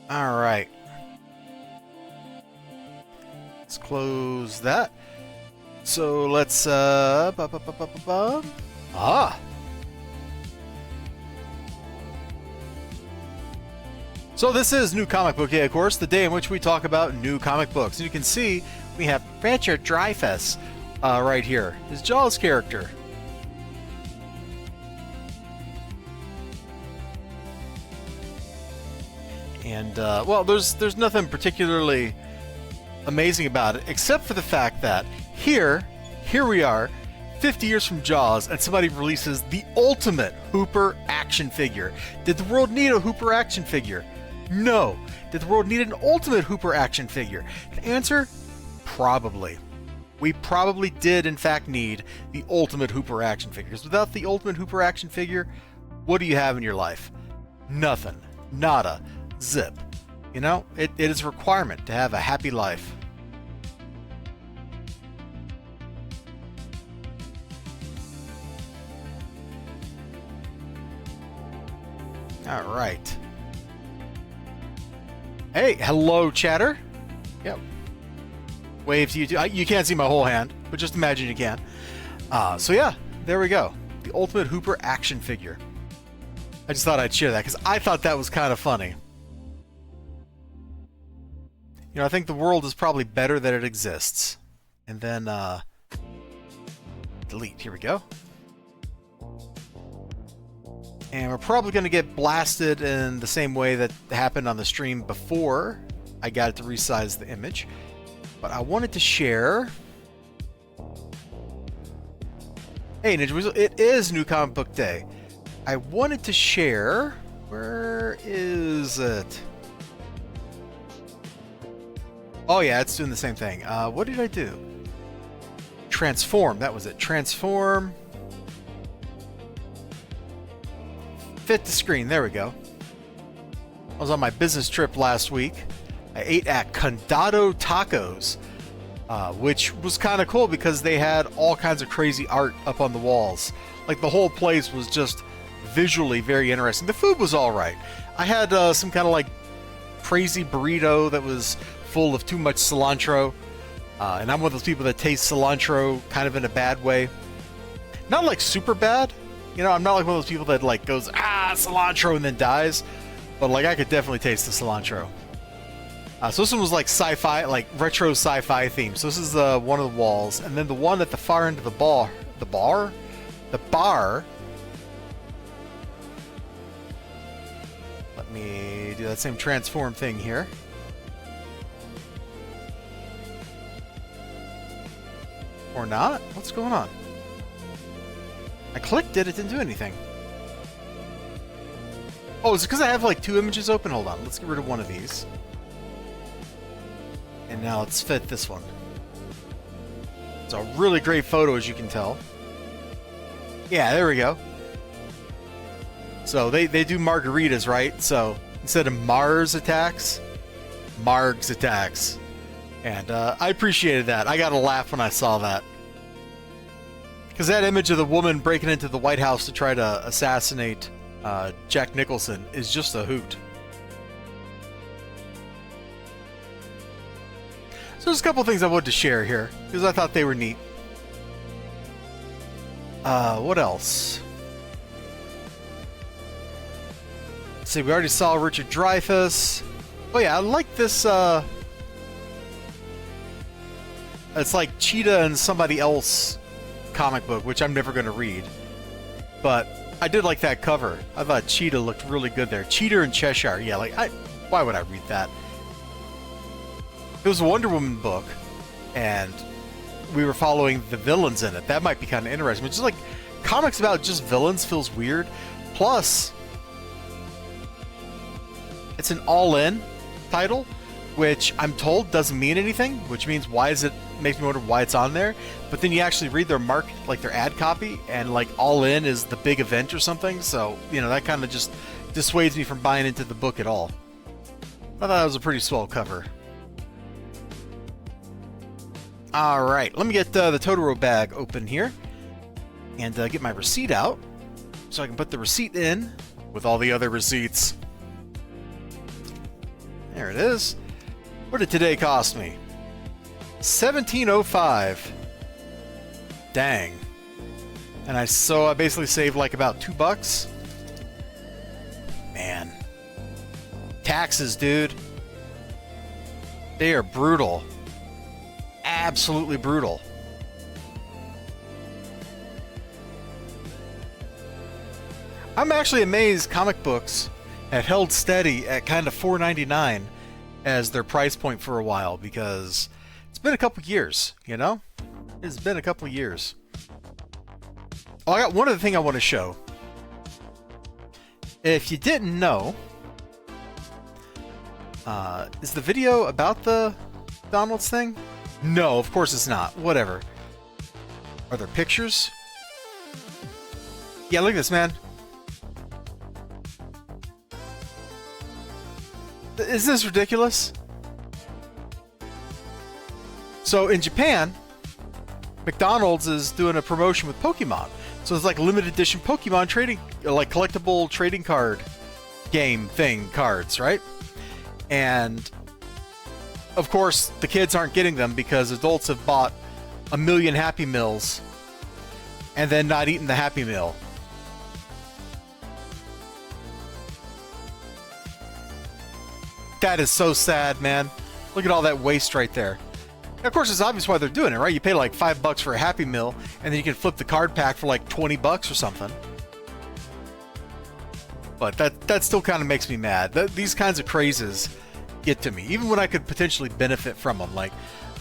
All right. Let's close that. So let's ah. So this is New Comic Book Day, of course, the day in which we talk about new comic books. And you can see we have Richard Dreyfuss right here, his Jaws character. And well, there's nothing particularly amazing about it, except for the fact that here we are, 50 years from Jaws, and somebody releases the ultimate Hooper action figure. Did the world need a Hooper action figure? No. Did the world need an ultimate Hooper action figure? The answer, probably. We probably did, in fact, need the ultimate Hooper action figures. Without the ultimate Hooper action figure, what do you have in your life? Nothing. Nada. Zip. You know, it is a requirement to have a happy life. All right. Hey, hello, chatter. Yep. Wave to you too. You can't see my whole hand, but just imagine you can. So yeah, there we go. The ultimate Hooper action figure. I just thought I'd share that because I thought that was kind of funny. You know, I think the world is probably better that it exists. And then, delete. Here we go. And we're probably going to get blasted in the same way that happened on the stream before I got it to resize the image. But I wanted to share... Hey, Ninja Weasel, it is New Comic Book Day. I wanted to share... Where is it? Oh yeah, it's doing the same thing. What did I do? Transform, that was it. Transform... Fit the screen, there we go. I was on my business trip last week. I ate at Condado Tacos, which was kind of cool because they had all kinds of crazy art up on the walls. Like, the whole place was just visually very interesting. The food was alright. I had some kind of like crazy burrito that was full of too much cilantro. And I'm one of those people that taste cilantro kind of in a bad way. Not like super bad. You know, I'm not like one of those people that like goes, cilantro, and then dies. But like, I could definitely taste the cilantro. So this one was like sci-fi, like retro sci-fi theme. So this is one of the walls. And then the one at the far end of the bar. Let me do that same transform thing here. Or not? What's going on? I clicked it, it didn't do anything. Oh, is it because I have like two images open? Hold on, let's get rid of one of these. And now let's fit this one. It's a really great photo, as you can tell. Yeah, there we go. So they do margaritas, right? So instead of Mars attacks, Margs attacks. And I appreciated that. I got a laugh when I saw that. Because that image of the woman breaking into the White House to try to assassinate Jack Nicholson is just a hoot. So there's a couple things I wanted to share here, because I thought they were neat. What else? Let's see, we already saw Richard Dreyfuss. Oh yeah, I like this, it's like Cheetah and somebody else comic book, which I'm never going to read. But I did like that cover. I thought Cheetah looked really good there. Cheetah and Cheshire. Yeah, like, why would I read that? It was a Wonder Woman book, and we were following the villains in it. That might be kind of interesting. But just like, comics about just villains feels weird. Plus, it's an all-in title, which I'm told doesn't mean anything, which means why is it, makes me wonder why it's on there. But then you actually read their like their ad copy, and like all in is the big event or something, so you know, that kind of just dissuades me from buying into the book at all. I thought that was a pretty swell cover. Alright, let me get the Totoro bag open here and get my receipt out so I can put the receipt in with all the other receipts. There it is. What did today cost me? $17.05. Dang. And I basically saved like about $2. Man. Taxes, dude. They are brutal. Absolutely brutal. I'm actually amazed comic books have held steady at kind of $4.99 as their price point for a while, because it's been a couple years, you know? It's been a couple years. Oh, I got one other thing I want to show. If you didn't know, is the video about the Donald's thing? No, of course it's not. Whatever. Are there pictures? Yeah, look at this, man. Isn't this ridiculous? So in Japan, McDonald's is doing a promotion with Pokemon. So it's like limited edition Pokemon trading, like collectible trading card game thing cards, right? And of course, the kids aren't getting them because adults have bought 1 million Happy Meals and then not eaten the Happy Meal. That is so sad, man. Look at all that waste right there. And of course, it's obvious why they're doing it, right? You pay like $5 for a Happy Meal, and then you can flip the card pack for like $20 or something. But that still kind of makes me mad. These kinds of crazes get to me, even when I could potentially benefit from them. Like,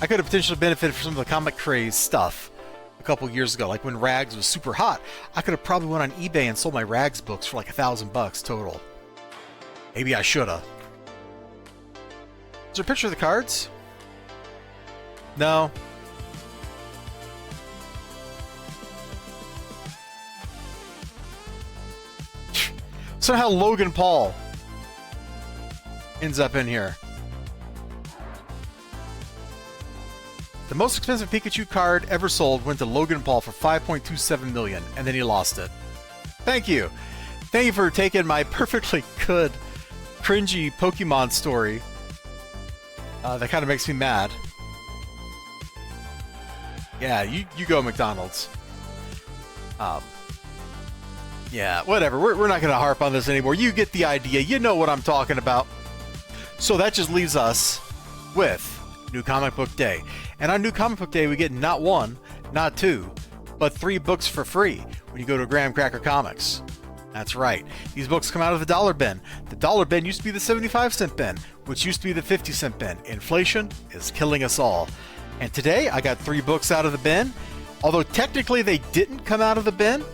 I could have potentially benefited from some of the comic craze stuff a couple years ago, like when Rags was super hot. I could have probably went on eBay and sold my Rags books for like $1,000 total. Maybe I shoulda. Is there a picture of the cards? No. Somehow Logan Paul ends up in here. The most expensive Pikachu card ever sold went to Logan Paul for $5.27 million, and then he lost it. Thank you. Thank you for taking my perfectly good, cringy Pokemon story. That kind of makes me mad. Yeah, you go, McDonald's. Yeah, whatever. We're not going to harp on this anymore. You get the idea. You know what I'm talking about. So that just leaves us with New Comic Book Day. And on New Comic Book Day, we get not 1, not 2, but 3 books for free when you go to Graham Cracker Comics. That's right. These books come out of the dollar bin. The dollar bin used to be the 75-cent bin, which used to be the 50-cent bin. Inflation is killing us all. And today, I got 3 books out of the bin. Although technically they didn't come out of the bin.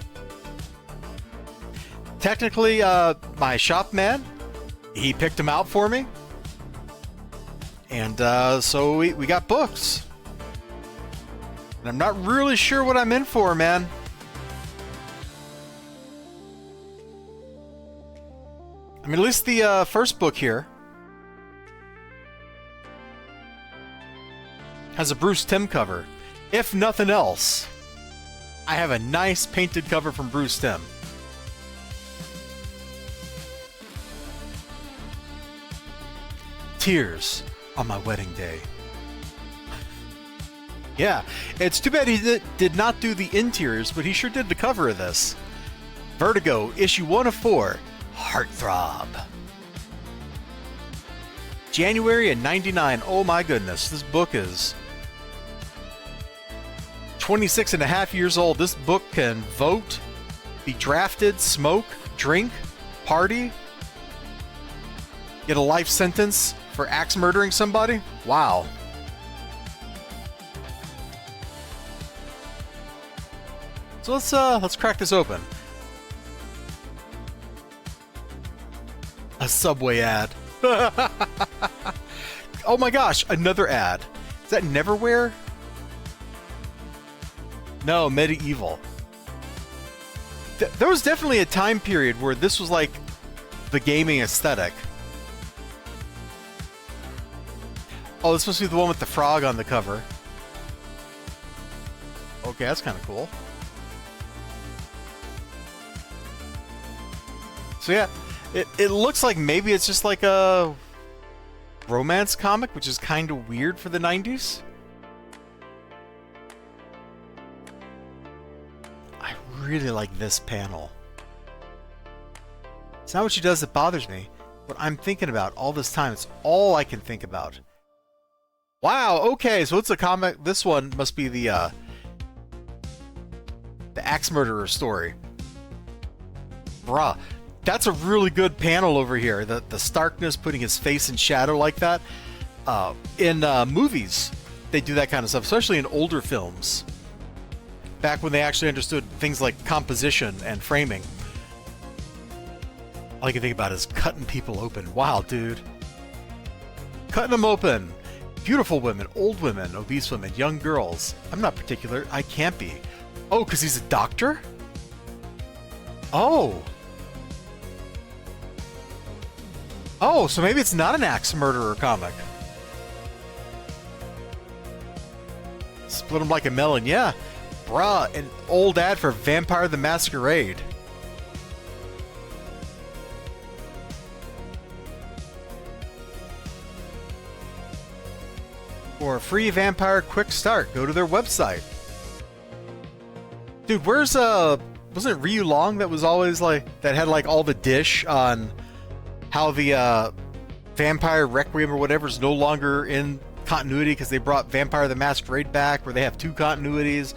Technically, my shop man, he picked them out for me. And so we got books. And I'm not really sure what I'm in for, man. I mean, at least the first book here has a Bruce Timm cover. If nothing else, I have a nice painted cover from Bruce Timm. Tears on my wedding day. Yeah, it's too bad he did not do the interiors, but he sure did the cover of this. Vertigo, issue 1 of 4. Heartthrob. January of '99. Oh my goodness, this book is 26 and a half years old. This book can vote, be drafted, smoke, drink, party, get a life sentence for axe murdering somebody. Wow. So let's crack this open. A Subway ad. Oh my gosh, another ad. Is that Neverwhere? No, Medieval. There was definitely a time period where this was like the gaming aesthetic. Oh, this must be the one with the frog on the cover. Okay, that's kind of cool. So yeah, it looks like maybe it's just like a romance comic, which is kind of weird for the 90s. I really like this panel. It's not what she does that bothers me. What I'm thinking about all this time, it's all I can think about. Wow, okay, so it's a comic. This one must be the axe murderer story. Bruh, that's a really good panel over here. The starkness, putting his face in shadow like that. In movies, they do that kind of stuff, especially in older films. Back when they actually understood things like composition and framing. All I can think about is cutting people open. Wow, dude. Cutting them open. Beautiful women, old women, obese women, young girls. I'm not particular. I can't be. Oh, because he's a doctor? Oh. Oh, so maybe it's not an axe murderer comic. Split him like a melon, yeah. Bruh, an old ad for Vampire the Masquerade. For a free Vampire quick start, go to their website. Dude, where's wasn't it Ryu Long that was always like, that had like all the dish on how the Vampire Requiem or whatever is no longer in continuity because they brought Vampire the Masquerade back where they have 2 continuities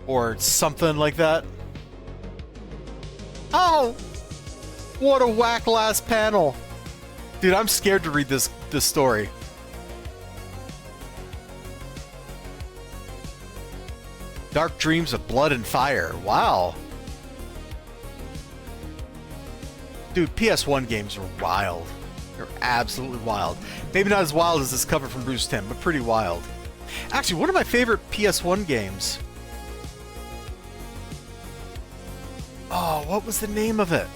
or something like that? Oh! What a whack last panel! Dude, I'm scared to read this story. Dark Dreams of Blood and Fire. Wow. Dude, PS1 games are wild. They're absolutely wild. Maybe not as wild as this cover from Bruce Timm, but pretty wild. Actually, one of my favorite PS1 games... Oh, what was the name of it?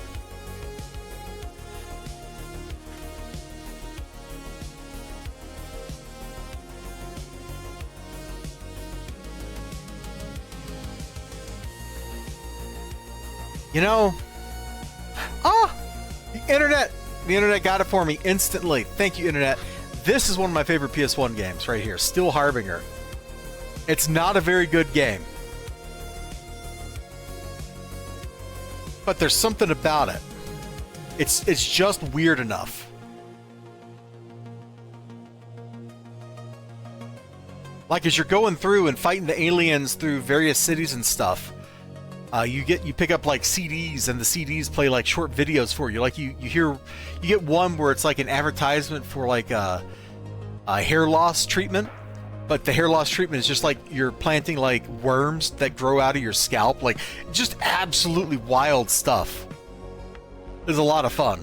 You know... Ah! The internet got it for me instantly. Thank you, internet. This is one of my favorite PS1 games right here. Steel Harbinger. It's not a very good game. But there's something about it. It's just weird enough. Like as you're going through and fighting the aliens through various cities and stuff, you pick up like CDs, and the CDs play like short videos for you. Like you get one where it's like an advertisement for like a hair loss treatment, but the hair loss treatment is just like you're planting like worms that grow out of your scalp. Like just absolutely wild stuff. It's a lot of fun.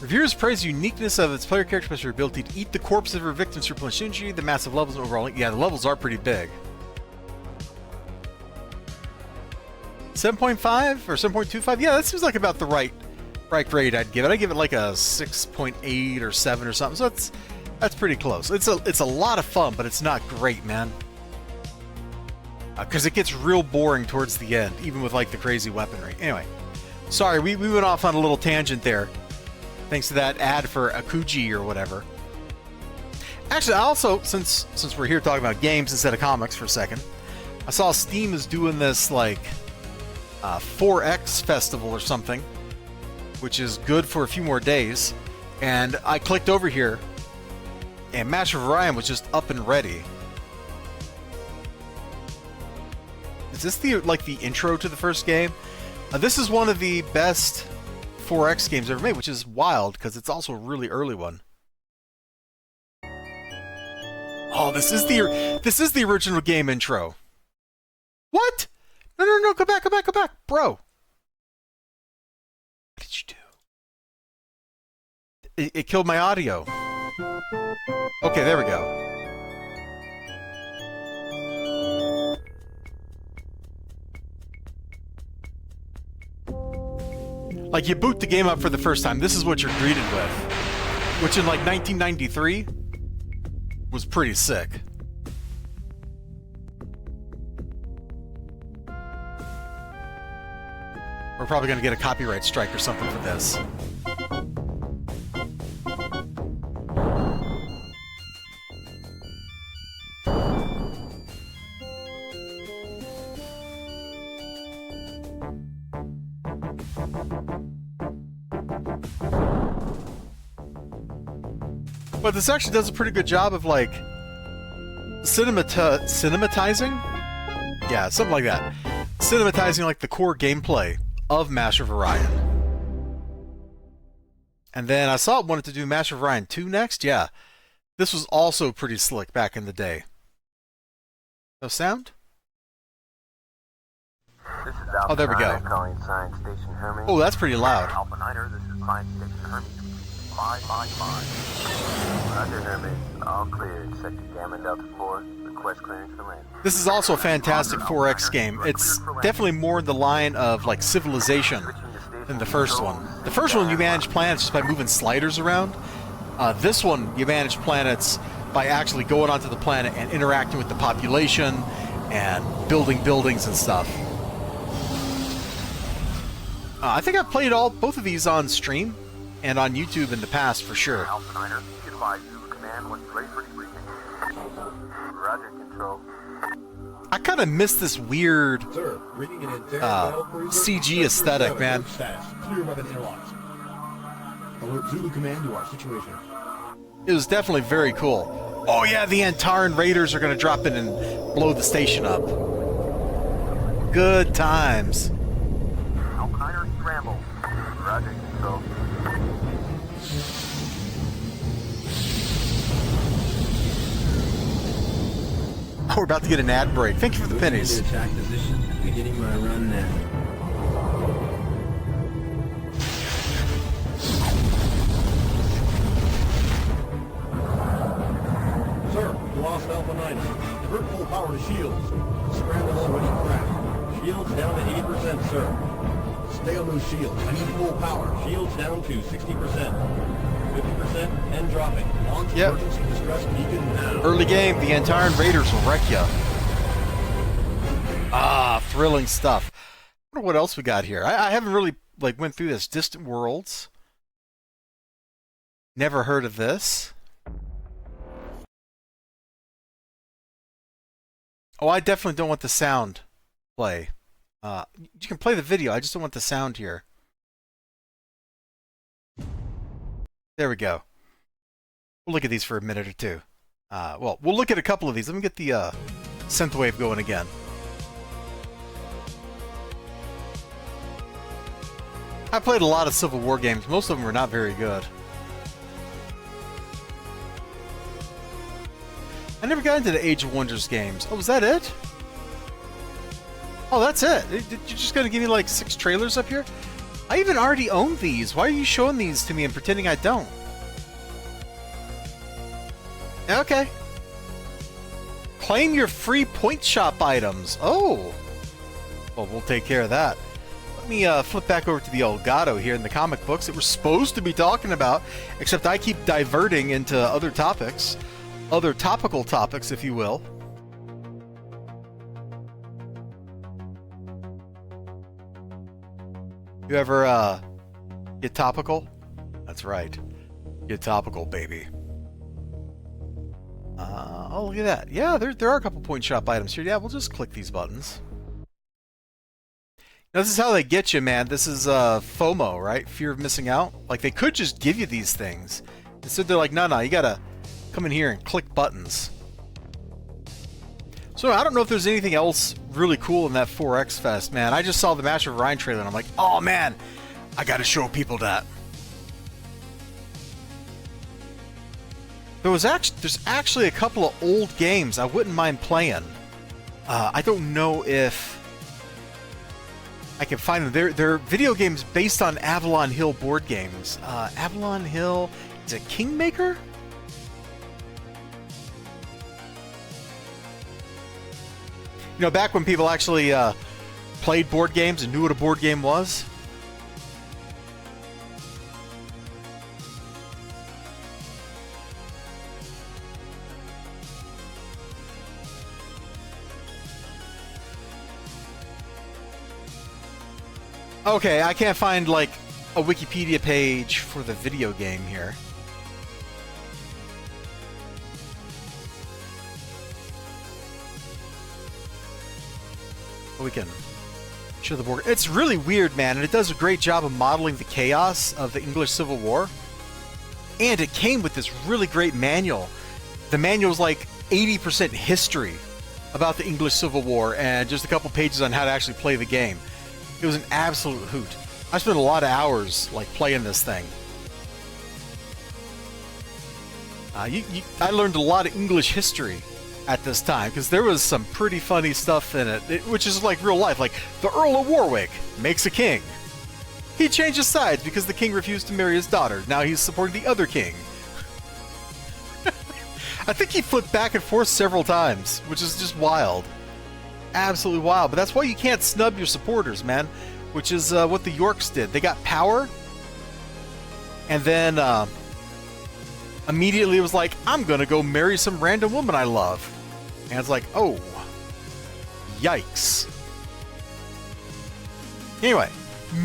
Reviewers praise the uniqueness of its player character, especially her ability to eat the corpses of her victims through replenish energy, the massive levels, and overall... Yeah, the levels are pretty big. 7.5 or 7.25? Yeah, that seems like about the right grade I'd give it. I'd give it like a 6.8 or 7 or something, so that's pretty close. It's a lot of fun, but it's not great, man. Because it gets real boring towards the end, even with like the crazy weaponry. Anyway, sorry, we went off on a little tangent there. Thanks to that ad for Akuji or whatever. Actually, I also, since we're here talking about games instead of comics for a second, I saw Steam is doing this like 4X festival or something, which is good for a few more days. And I clicked over here, and Master of Orion was just up and ready. Is this the intro to the first game? This is one of the best 4X games ever made, which is wild because it's also a really early one. Oh, this is the original game intro. What? No, go back, bro. What did you do? It killed my audio. Okay, there we go. Like, you boot the game up for the first time, this is what you're greeted with. Which in, like, 1993 was pretty sick. We're probably going to get a copyright strike or something for this. But this actually does a pretty good job of, like, cinematizing? Yeah, something like that. Cinematizing, like, the core gameplay of Master of Orion. And then I saw it wanted to do Master of Orion 2 next. Yeah. This was also pretty slick back in the day. No sound? This is Oh, there we go. Calling Science Station Hermes. Oh, that's pretty loud. Alpha Niner, this is Science Station Hermes 555. Roger, Hermes. All clear. Sector Gamma Delta 4. Request clearance for landing. This is also a fantastic 4X game. It's definitely more in the line of, like, Civilization than the first one. The first one, you manage planets just by moving sliders around. This one, you manage planets by actually going onto the planet and interacting with the population and building buildings and stuff. I think I've played both of these on stream and on YouTube in the past for sure. Alpha Niner, be advised, Zulu Command when ready for debriefing. Roger, Control. I kind of miss this weird CG aesthetic, man. Clear weapon interlocks. Alert Zulu Command to our situation. It was definitely very cool. Oh yeah, the Antaran Raiders are going to drop in and blow the station up. Good times. Alpha Niner, scramble. Roger, Control. Oh, we're about to get an ad break. Thank you for the pennies. Attack position. Beginning my run now. Sir, we lost Alpha 9. Divert full power to shields. Scramble already cracked. Shields down to 80%, sir. Stay on those shields. I need full power. Shields down to 60%. 50% and dropping. Launch emergency distress beacon now. Early game, the Antaran Raiders will wreck ya. Ah, thrilling stuff. I wonder what else we got here. I haven't really, like, went through this. Distant Worlds. Never heard of this. Oh, I definitely don't want the sound play. You can play the video, I just don't want the sound here. There we go. We'll look at these for a minute or two. Well, we'll look at a couple of these. Let me get the synthwave going again. I played a lot of Civil War games. Most of them were not very good. I never got into the Age of Wonders games. Oh, was that it? Oh, that's it. You're just going to give me like 6 trailers up here? I even already own these. Why are you showing these to me and pretending I don't? Okay. Claim your free point shop items. Oh. Well, we'll take care of that. Let me flip back over to the Elgato here in the comic books that we're supposed to be talking about, except I keep diverting into other topics. Other topical topics, if you will. You ever get topical? That's right. Get topical, baby. Oh, look at that. Yeah, there are a couple point shop items here. Yeah, we'll just click these buttons. Now, this is how they get you, man. This is FOMO, right? Fear of missing out. Like, they could just give you these things. Instead, they're like, no, you gotta come in here and click buttons. So, I don't know if there's anything else really cool in that 4X Fest, man. I just saw the Master of Orion trailer, and I'm like, oh, man, I gotta show people that. There's actually a couple of old games I wouldn't mind playing. I don't know if I can find them. They're video games based on Avalon Hill board games. Avalon Hill, is it Kingmaker? You know, back when people actually played board games and knew what a board game was. Okay, I can't find, like, a Wikipedia page for the video game here. We can show the board. It's really weird, man, and it does a great job of modeling the chaos of the English Civil War. And it came with this really great manual. The manual is like 80% history about the English Civil War and just a couple pages on how to actually play the game. It was an absolute hoot. I spent a lot of hours like playing this thing. I learned a lot of English history at this time because there was some pretty funny stuff in it, which is like real life. Like the Earl of Warwick makes a king. He changed his sides because the king refused to marry his daughter. Now he's supporting the other king. I think he flipped back and forth several times, which is just wild. Absolutely wild. But that's why you can't snub your supporters, man. Which is what the Yorks did. They got power. And then immediately it was like, I'm going to go marry some random woman I love. And it's like, oh. Yikes. Anyway.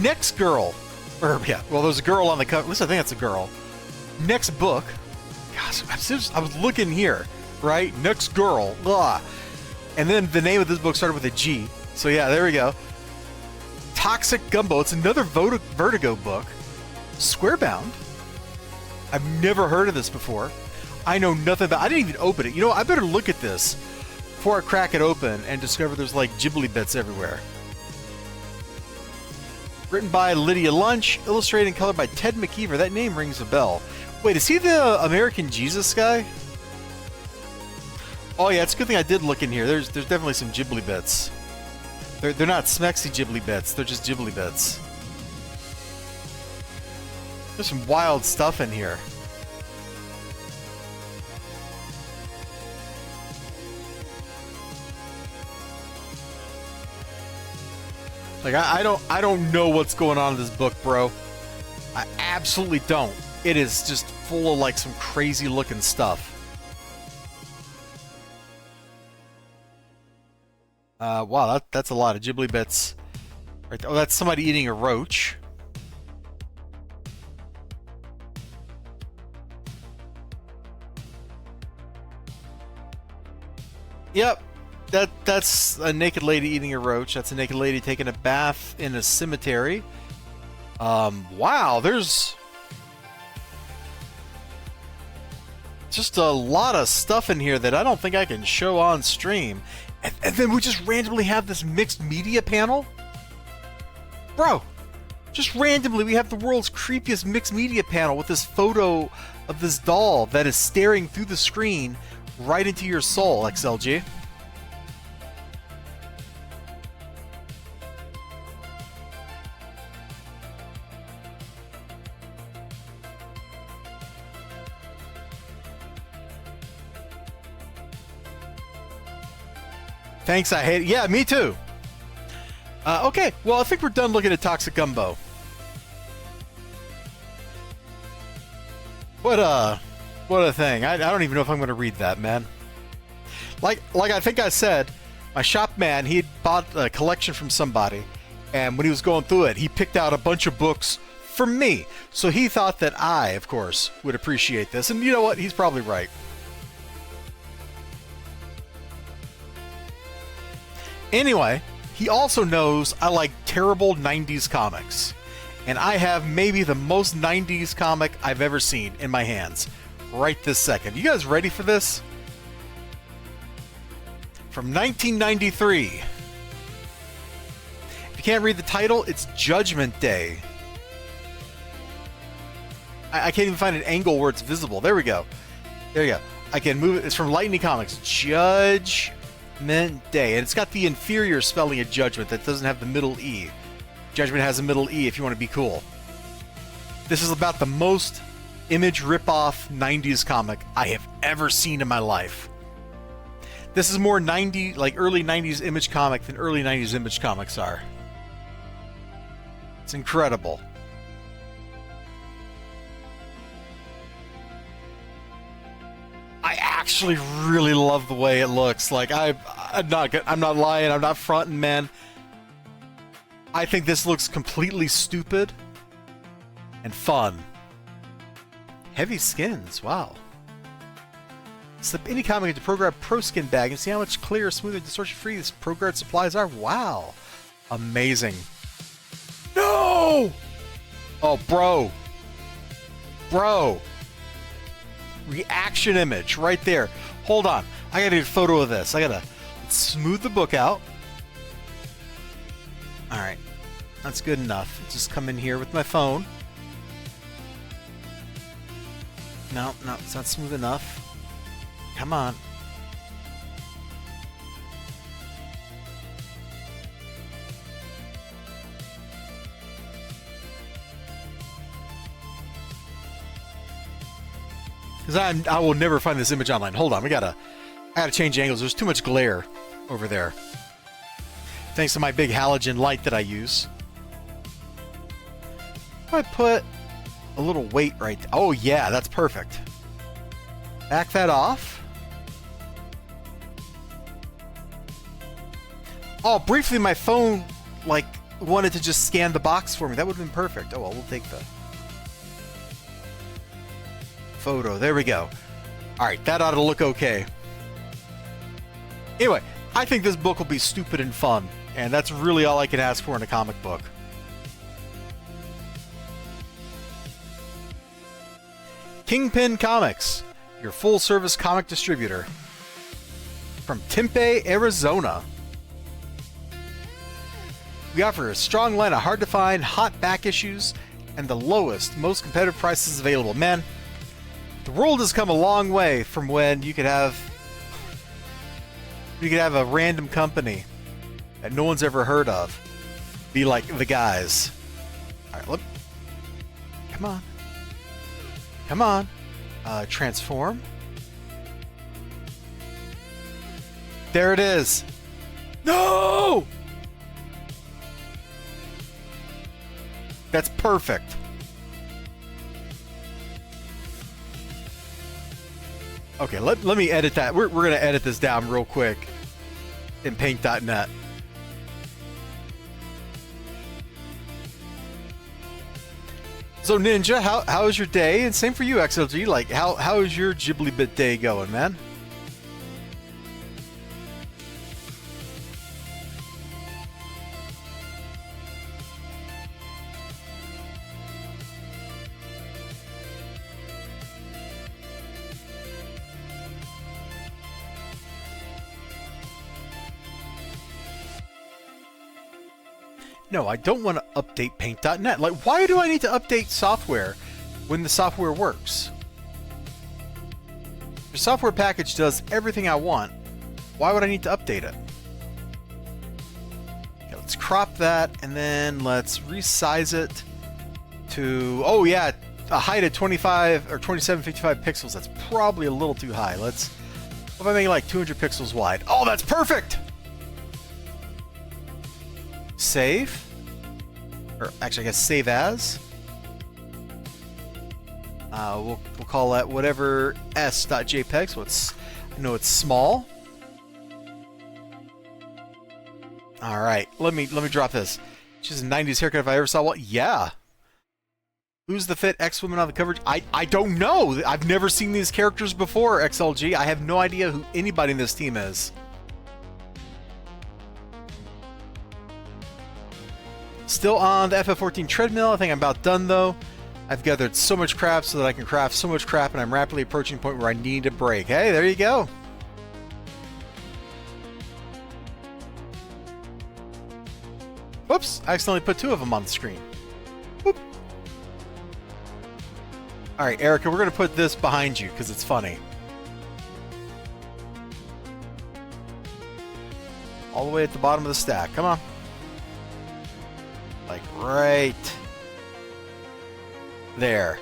Next girl. Or, yeah, well, there's a girl on the cover. At least I think that's a girl. Next book. Gosh, I was looking here, right? Next girl. Blah. And then the name of this book started with a G. So yeah, there we go. Toxic Gumbo. It's another Vertigo book. Squarebound. I've never heard of this before. I know nothing about it. I didn't even open it. You know, I better look at this before I crack it open and discover there's like Ghibli bits everywhere. Written by Lydia Lunch, illustrated and colored by Ted McKeever. That name rings a bell. Wait, is he the American Jesus guy? Oh yeah, it's a good thing I did look in here. There's definitely some Ghibli bits. They're not Smexy Ghibli bits. They're just Ghibli bits. There's some wild stuff in here. Like I don't know what's going on in this book, bro. I absolutely don't. It is just full of like some crazy looking stuff. Wow, that's a lot of Ghibli bits. Right there. Oh, that's somebody eating a roach. Yep. That's a naked lady eating a roach. That's a naked lady taking a bath in a cemetery. Wow, there's just a lot of stuff in here that I don't think I can show on stream. And then we just randomly have this mixed media panel? Bro, just randomly we have the world's creepiest mixed media panel with this photo of this doll that is staring through the screen right into your soul, XLG. Thanks, I hate it. Yeah, me too. Okay, well, I think we're done looking at Toxic Gumbo. What a thing. I don't even know if I'm going to read that, man. Like I think I said, my shop man, he had bought a collection from somebody, and when he was going through it, he picked out a bunch of books for me. So he thought that I, of course, would appreciate this. And you know what? He's probably right. Anyway, he also knows I like terrible 90s comics. And I have maybe the most 90s comic I've ever seen in my hands. Right this second. You guys ready for this? From 1993. If you can't read the title, it's Judgment Day. I can't even find an angle where it's visible. There we go. There you go. I can move it. It's from Lightning Comics. Judgment Day. And it's got the inferior spelling of Judgment that doesn't have the middle E. Judgment has a middle E if you want to be cool. This is about the most image rip-off 90s comic I have ever seen in my life. This is more 90, like early 90s image comic than early 90s image comics are. It's incredible. I actually really love the way it looks. Like I'm not lying. I'm not fronting, man. I think this looks completely stupid and fun. Heavy skins, wow. Slip any comic into ProGuard Pro Skin bag and see how much clearer, smoother, distortion-free these ProGuard supplies are. Wow. Amazing. No! Oh, bro. Bro. Reaction image right there. Hold on. I gotta get a photo of this. I gotta smooth the book out. Alright. That's good enough. Just come in here with my phone. No, it's not smooth enough. Come on. Because I will never find this image online. Hold on, I gotta change angles. There's too much glare over there. Thanks to my big halogen light that I use. I put a little weight right there. Oh yeah, that's perfect. Back that off. Oh, briefly my phone, like, wanted to just scan the box for me. That would have been perfect. Oh, well, we'll take the photo. There we go. Alright, that ought to look okay. Anyway, I think this book will be stupid and fun, and that's really all I can ask for in a comic book. Kingpin Comics, your full-service comic distributor. From Tempe, Arizona. We offer a strong line of hard-to-find, hot back issues and the lowest, most competitive prices available. Man, the world has come a long way from when you could have a random company that no one's ever heard of be like the guys. All right, look. Come on. Come on. Transform. There it is. No! That's perfect. Okay, let me edit that. We're going to edit this down real quick in paint.net. So Ninja, how is your day? And same for you, XLG. Like, how is your Ghibli Bit day going, man? No, I don't want to update paint.net. Like, why do I need to update software when the software works? Your software package does everything I want. Why would I need to update it? Okay, let's crop that, and then let's resize it to, oh yeah, a height of 25 or 2755 pixels. That's probably a little too high. What if I make it like 200 pixels wide? Oh, that's perfect! Save, or actually I guess save as. We'll call that whatever s.jpg. So I know it's small. All right, let me drop this. She's a 90s haircut if I ever saw one. Yeah. Who's the fit X-Woman on the coverage? I don't know. I've never seen these characters before, XLG. I have no idea who anybody in this team is. Still on the FF14 treadmill. I think I'm about done though. I've gathered so much crap so that I can craft so much crap, and I'm rapidly approaching the point where I need a break. Hey, there you go. Whoops, I accidentally put two of them on the screen. Whoop. Alright, Erica, we're going to put this behind you because it's funny. All the way at the bottom of the stack. Come on. Like right there.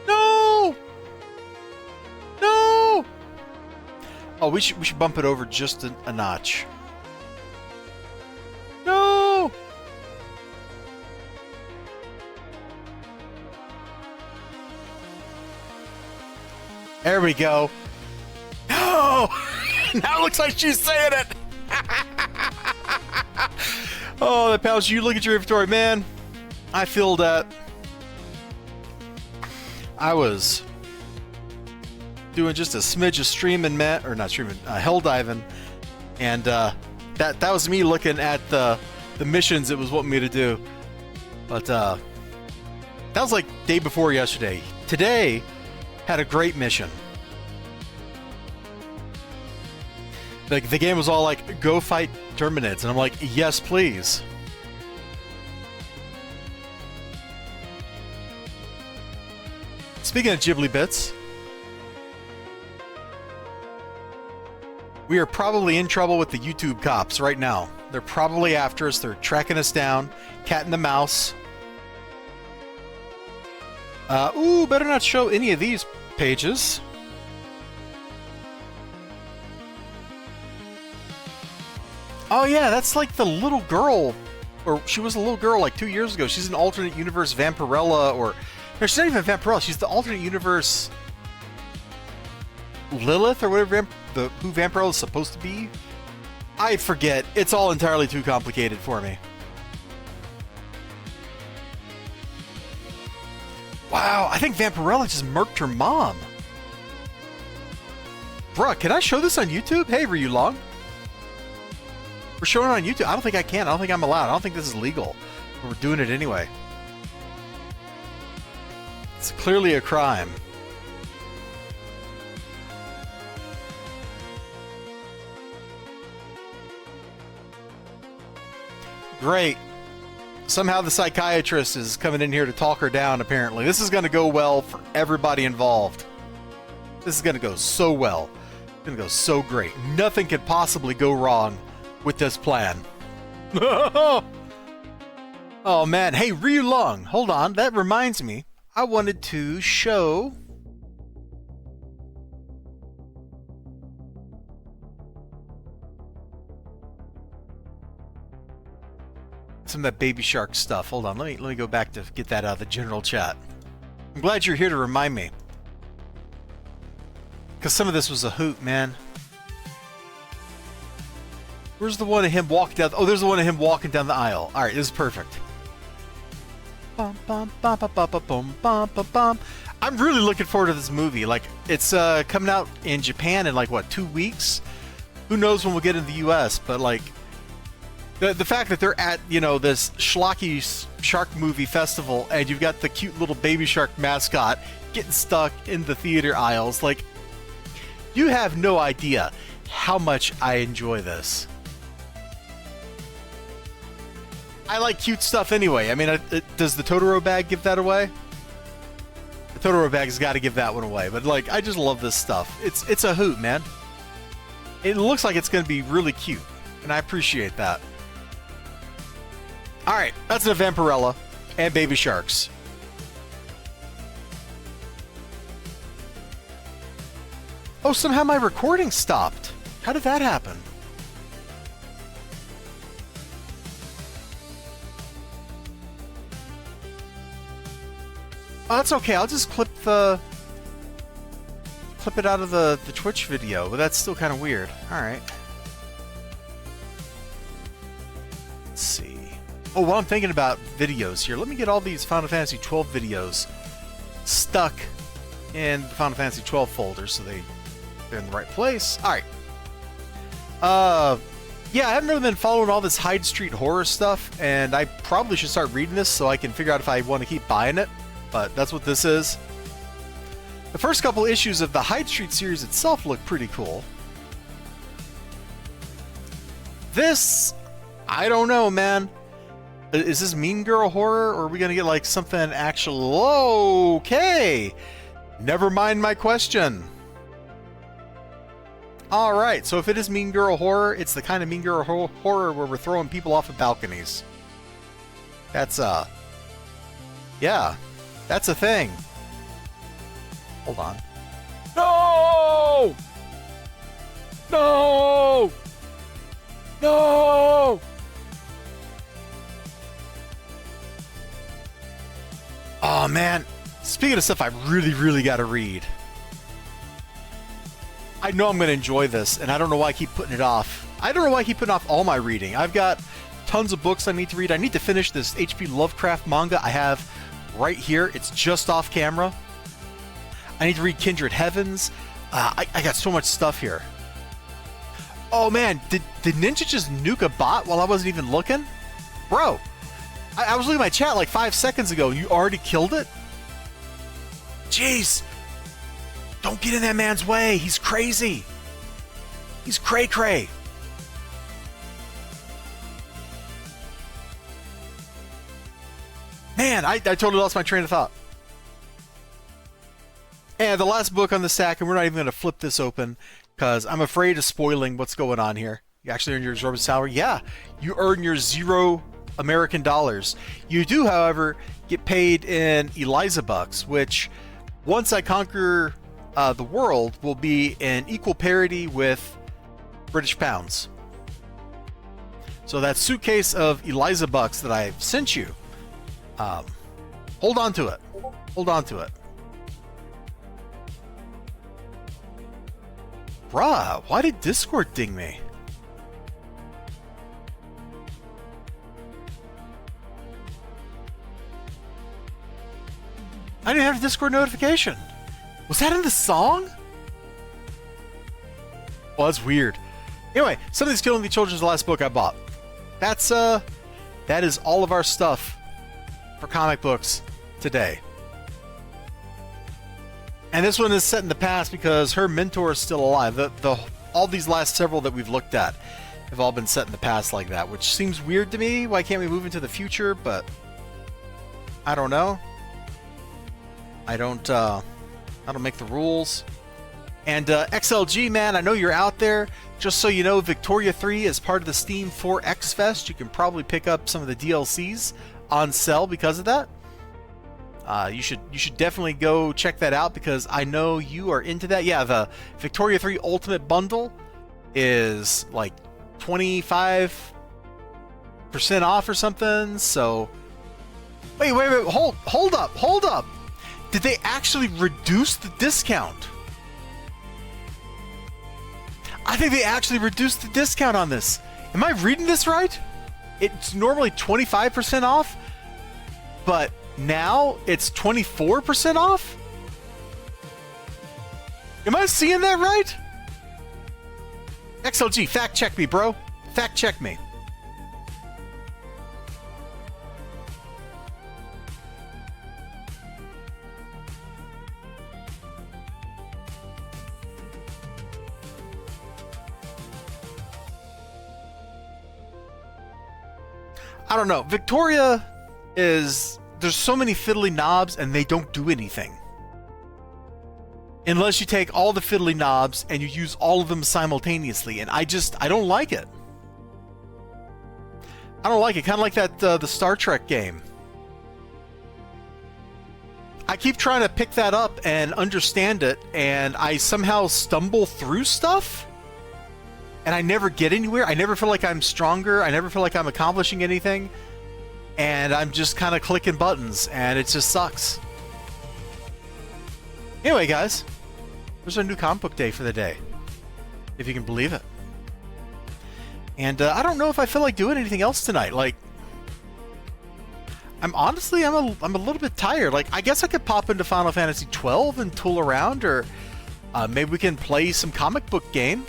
No! No! Oh, we should bump it over just a notch. No! There we go. No! Now it looks like she's saying it. Oh, that pals, you look at your inventory, man. I feel that. I was doing just a smidge of streaming, or not streaming, hell diving, and that was me looking at the missions it was wanting me to do. But that was like day before yesterday. Today had a great mission. Like the game was all like, go fight Terminids, and I'm like, yes, please. Speaking of Ghibli bits, we are probably in trouble with the YouTube cops right now. They're probably after us. They're tracking us down. Cat and the mouse. Ooh, better not show any of these pages. Oh yeah, that's like the little girl, or she was a little girl like 2 years ago. She's an alternate universe Vampirella, or no, she's not even Vampirella. She's the alternate universe Lilith, or whatever who Vampirella is supposed to be. I forget. It's all entirely too complicated for me. Wow, I think Vampirella just murked her mom. Bruh, can I show this on YouTube? Hey, Ryu Long. We're showing it on YouTube. I don't think I can. I don't think I'm allowed. I don't think this is legal. But we're doing it anyway. It's clearly a crime. Great. Somehow the psychiatrist is coming in here to talk her down, apparently. This is going to go well for everybody involved. This is going to go so well. It's going to go so great. Nothing could possibly go wrong with this plan. Oh man. Hey, Ryu Long, hold on. That reminds me. I wanted to show some of that Baby Shark stuff. Hold on, let me go back to get that out of the general chat. I'm glad you're here to remind me, because some of this was a hoot, man. Where's the one of him walking down? Oh, there's the one of him walking down the aisle. All right, this is perfect. Bum, bum, bum, bum, bum, bum, bum, bum, bum. I'm really looking forward to this movie. Like, it's coming out in Japan in like what, 2 weeks? Who knows when we'll get in the U.S. But like, the fact that they're at, you know, this schlocky shark movie festival, and you've got the cute little baby shark mascot getting stuck in the theater aisles, like, you have no idea how much I enjoy this. I like cute stuff anyway. I mean, does the Totoro bag give that away? The Totoro bag's got to give that one away. But like, I just love this stuff. It's a hoot, man. It looks like it's going to be really cute, and I appreciate that. All right, that's a Vampirella and baby sharks. Oh, somehow my recording stopped. How did that happen? Oh, that's okay. I'll just clip it out of the Twitch video, but that's still kind of weird. All right. Let's see. Oh, while I'm thinking about videos here, let me get all these Final Fantasy XII videos stuck in the Final Fantasy XII folder so they're in the right place. All right. Yeah, I haven't really been following all this Hyde Street horror stuff, and I probably should start reading this so I can figure out if I want to keep buying it. But that's what this is. The first couple issues of the Hyde Street series itself look pretty cool. This, I don't know, man. Is this Mean Girl horror, or are we gonna get like something actual? Okay, never mind my question. All right, so if it is Mean Girl horror, it's the kind of Mean Girl horror where we're throwing people off of balconies. That's yeah. That's a thing. Hold on. No! No! No! Oh man, speaking of stuff I really got to read. I know I'm going to enjoy this, and I don't know why I keep putting it off. I don't know why I keep putting off all my reading. I've got tons of books I need to read. I need to finish this H.P. Lovecraft manga I have right here. It's just off camera. I need to read Kindred Heavens. I got so much stuff here. Oh man, did Ninja just nuke a bot while I wasn't even looking? Bro, I was looking at my chat like 5 seconds ago. You already killed it? Jeez. Don't get in that man's way. He's crazy. He's cray-cray. Man, I totally lost my train of thought. And the last book on the stack, and we're not even going to flip this open because I'm afraid of spoiling what's going on here. You actually earn your exorbitant salary? Yeah, you earn your 0 American dollars. You do, however, get paid in elizibucks, which once I conquer the world will be in equal parity with British pounds. So that suitcase of elizibucks that I've sent you, hold on to it. Hold on to it. Bruh, why did Discord ding me? I didn't have a Discord notification. Was that in the song? Well, that's weird. Anyway, Something's Killing the Children is the last book I bought. That is all of our stuff for comic books today. And this one is set in the past because her mentor is still alive. All these last several that we've looked at have all been set in the past like that, which seems weird to me. Why can't we move into the future? But I don't know. I don't make the rules. And XLG, man, I know you're out there. Just so you know, Victoria 3 is part of the Steam 4X Fest. You can probably pick up some of the DLCs on sale because of that. You should definitely go check that out because I know you are into that. Yeah, the Victoria 3 Ultimate Bundle is like 25% off or something. So wait, hold up. Did they actually reduce the discount? I think they actually reduced the discount on this. Am I reading this right? It's normally 25% off, but now it's 24% off? Am I seeing that right? XLG, fact check me, bro. Fact check me. I don't know. Victoria is... There's so many fiddly knobs and they don't do anything. Unless you take all the fiddly knobs and you use all of them simultaneously. And I don't like it. I don't like it. Kind of like that, the Star Trek game. I keep trying to pick that up and understand it, and I somehow stumble through stuff. And I never get anywhere. I never feel like I'm stronger. I never feel like I'm accomplishing anything. And I'm just kind of clicking buttons, and it just sucks. Anyway, guys, there's our new comic book day for the day, if you can believe it. And I don't know if I feel like doing anything else tonight. Like, I'm a little bit tired. Like, I guess I could pop into Final Fantasy 12 and tool around, or maybe we can play some comic book game.